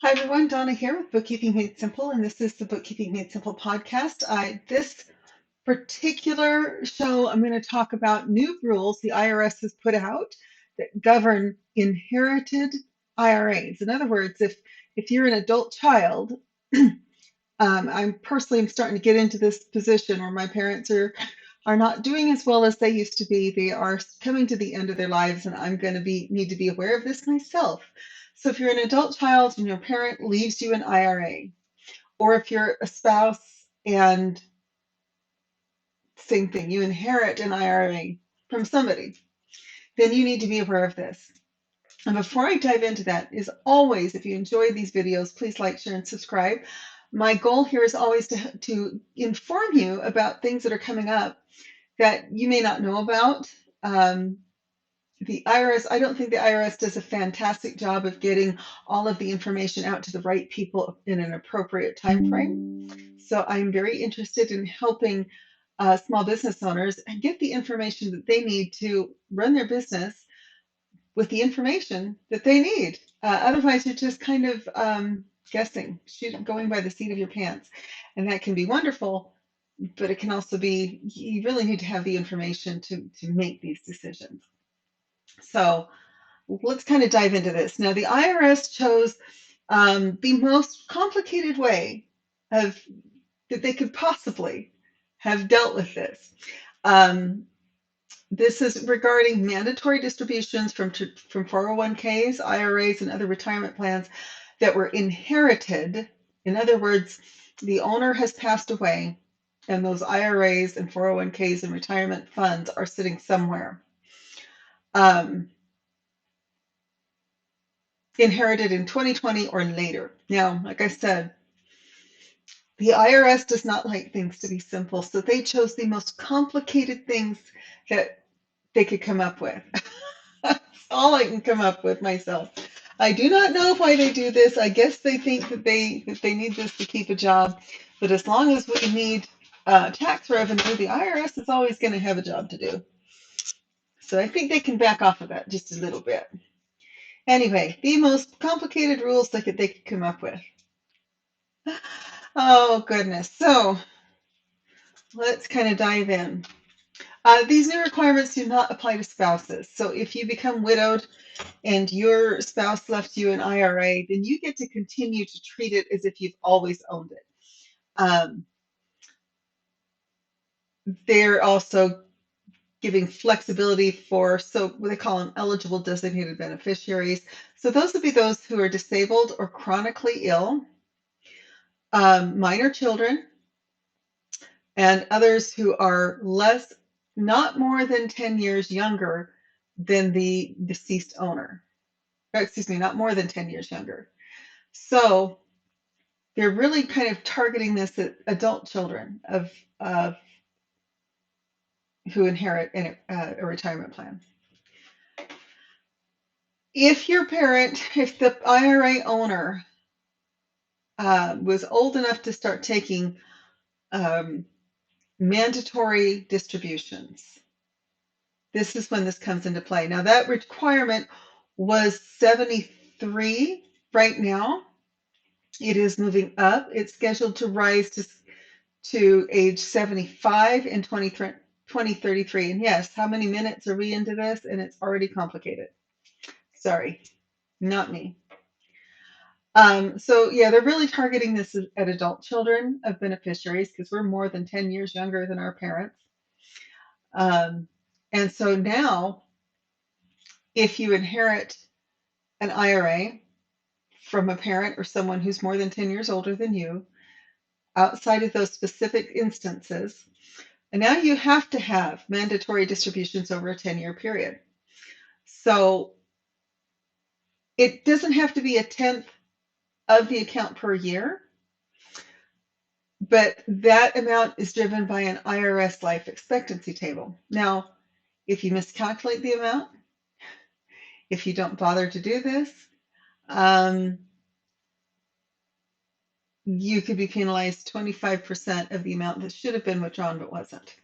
Hi everyone, Donna here with Bookkeeping Made Simple, and this is the Bookkeeping Made Simple podcast. This particular show, I'm going to talk about new rules the IRS has put out that govern inherited IRAs. In other words, if you're an adult child, I'm personally am starting to get into this position where my parents are not doing as well as they used to be. They are coming to the end of their lives, and I'm going to need to be aware of this myself. So if you're an adult child and your parent leaves you an IRA, or if you're a spouse and same thing, you inherit an IRA from somebody, then you need to be aware of this. And before I dive into that, is always, if you enjoy these videos, please like, share, and subscribe. My goal here is always to inform you about things that are coming up that you may not know about. The IRS, I don't think the IRS does a fantastic job of getting all of the information out to the right people in an appropriate time frame. So I'm very interested in helping small business owners and get the information that they need to run their business with the information that they need. Otherwise, you're just kind of guessing, going by the seat of your pants. And that can be wonderful, but it can also be, you really need to have the information to make these decisions. So let's kind of dive into this. Now, the IRS chose the most complicated way of that they could possibly have dealt with this. Um, this is regarding mandatory distributions from 401ks, IRAs, and other retirement plans that were inherited. In other words, the owner has passed away, and those IRAs and 401ks and retirement funds are sitting somewhere. Inherited in 2020 or later. Now, like I said, the IRS does not like things to be simple, so they chose the most complicated things that they could come up with. That's all I can come up with myself. I do not know why they do this. I guess they think that they need this to keep a job, but as long as we need tax revenue, the IRS is always going to have a job to do. So I think they can back off of that just a little bit. Anyway, the most complicated rules they could come up with. Oh, goodness. So let's kind of dive in. These new requirements do not apply to spouses. So if you become widowed and your spouse left you an IRA, then you get to continue to treat it as if you've always owned it. They're also giving flexibility for, so what they call them, eligible designated beneficiaries. So those would be those who are disabled or chronically ill, minor children, and others who are not more than 10 years younger than the deceased owner. Or, excuse me, not more than 10 years younger. So they're really kind of targeting this at adult children of who inherit a retirement plan. If the IRA owner was old enough to start taking mandatory distributions, this is when this comes into play. Now, that requirement was 73 right now. It is moving up. It's scheduled to rise to age 75 in 2033. And yes, how many minutes are we into this? And it's already complicated. Sorry, not me. So yeah, they're really targeting this at adult children of beneficiaries because we're more than 10 years younger than our parents. And so now, if you inherit an IRA from a parent or someone who's more than 10 years older than you, outside of those specific instances, and now you have to have mandatory distributions over a 10-year period. So it doesn't have to be a tenth of the account per year, but that amount is driven by an IRS life expectancy table. Now, if you miscalculate the amount, if you don't bother to do this, you could be penalized 25% of the amount that should have been withdrawn but wasn't.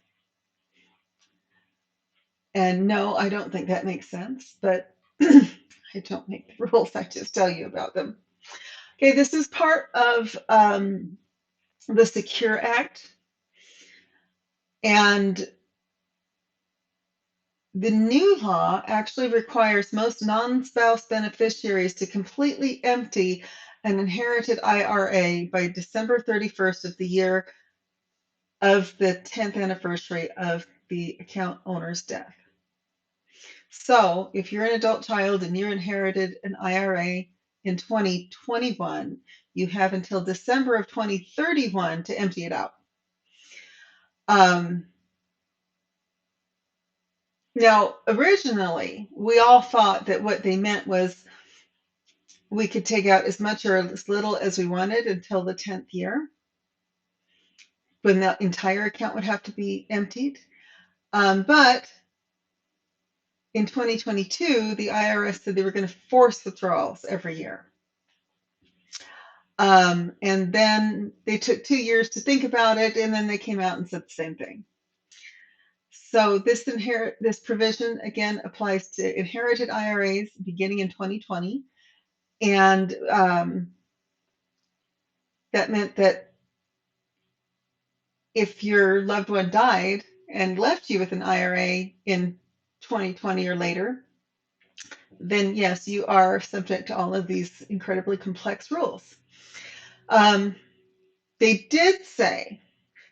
And no, I don't think that makes sense, but I don't make the rules, I just tell you about them. Okay, this is part of the Secure Act, and the new law actually requires most non-spouse beneficiaries to completely empty an inherited IRA by December 31st of the year of the 10th anniversary of the account owner's death. So if you're an adult child and you inherited an IRA in 2021, you have until December of 2031 to empty it out. Now, originally, we all thought that what they meant was we could take out as much or as little as we wanted until the 10th year, when the entire account would have to be emptied. But in 2022, the IRS said they were going to force withdrawals every year. And then they took 2 years to think about it, and then they came out and said the same thing. So this provision again applies to inherited IRAs beginning in 2020, and that meant that if your loved one died and left you with an IRA in 2020 or later, then yes, you are subject to all of these incredibly complex rules. They did say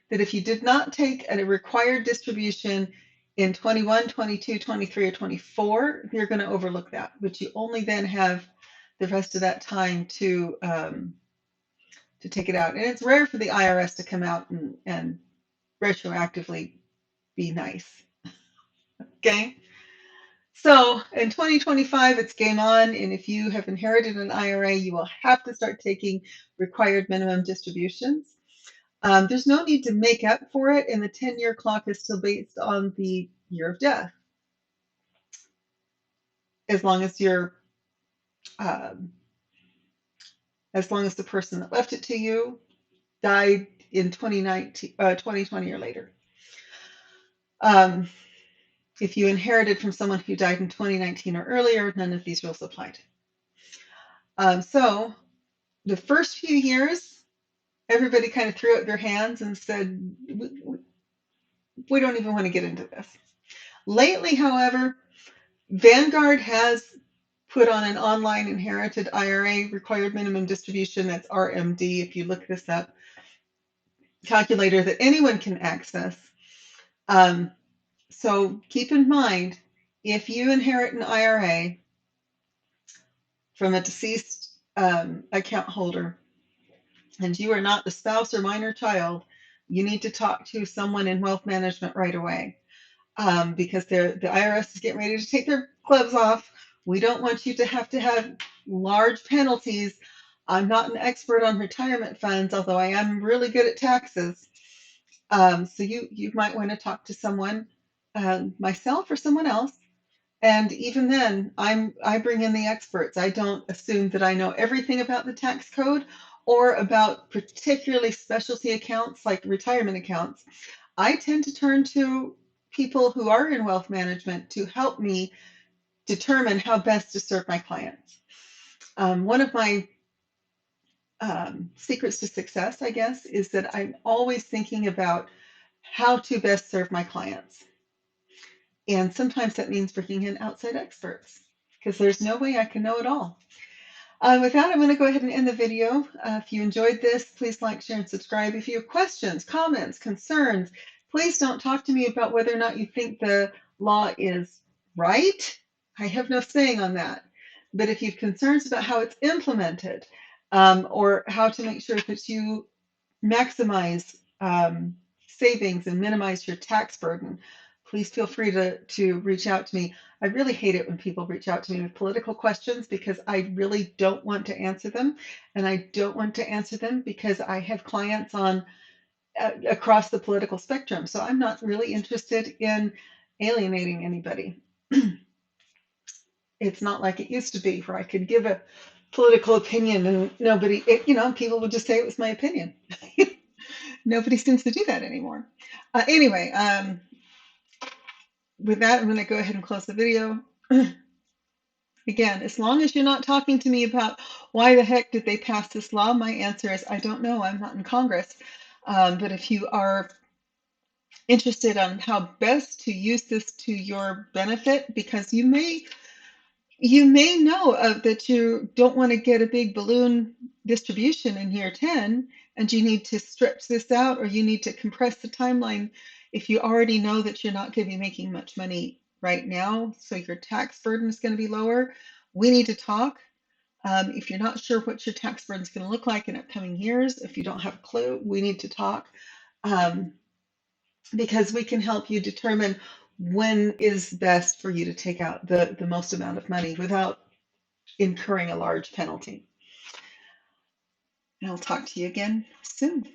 that if you did not take a required distribution in 21, 22, 23, or 24, you're going to overlook that, but you only then have the rest of that time to take it out. And it's rare for the IRS to come out and retroactively be nice. Okay. So in 2025, it's game on. And if you have inherited an IRA, you will have to start taking required minimum distributions. There's no need to make up for it, and the 10-year clock is still based on the year of death, as long as you're, as long as the person that left it to you died in 2020 or later. If you inherited from someone who died in 2019 or earlier, none of these rules applied. So the first few years, everybody kind of threw up their hands and said, we don't even want to get into this. Lately, however, Vanguard has put on an online inherited IRA required minimum distribution, that's RMD, if you look this up, calculator that anyone can access. So keep in mind, if you inherit an IRA from a deceased account holder and you are not the spouse or minor child, you need to talk to someone in wealth management right away, because the IRS is getting ready to take their gloves off. We don't want you to have large penalties. I'm not an expert on retirement funds, although I am really good at taxes. So you might want to talk to someone, myself or someone else. And even then, I bring in the experts. I don't assume that I know everything about the tax code or about particularly specialty accounts like retirement accounts. I tend to turn to people who are in wealth management to help me determine how best to serve my clients. One of my secrets to success, I guess, is that I'm always thinking about how to best serve my clients. And sometimes that means bringing in outside experts, because there's no way I can know it all. With that, I'm going to go ahead and end the video. If you enjoyed this, please like, share, and subscribe. If you have questions, comments, concerns, please don't talk to me about whether or not you think the law is right. I have no saying on that. But if you have concerns about how it's implemented, or how to make sure that you maximize savings and minimize your tax burden, please feel free to reach out to me. I really hate it when people reach out to me with political questions, because I really don't want to answer them. And I don't want to answer them because I have clients on across the political spectrum. So I'm not really interested in alienating anybody. It's not like it used to be where I could give a political opinion and nobody, people would just say it was my opinion. Nobody seems to do that anymore. Anyway, with that, I'm going to go ahead and close the video. Again, as long as you're not talking to me about why the heck did they pass this law, my answer is I don't know. I'm not in Congress. But if you are interested on how best to use this to your benefit, because you may know that you don't want to get a big balloon distribution in year 10 and you need to stretch this out or you need to compress the timeline if you already know that you're not going to be making much money right now, so your tax burden is going to be lower. We need to talk. If you're not sure what your tax burden is going to look like in upcoming years, if you don't have a clue, we need to talk, um, because we can help you determine when is best for you to take out the most amount of money without incurring a large penalty. And I'll talk to you again soon.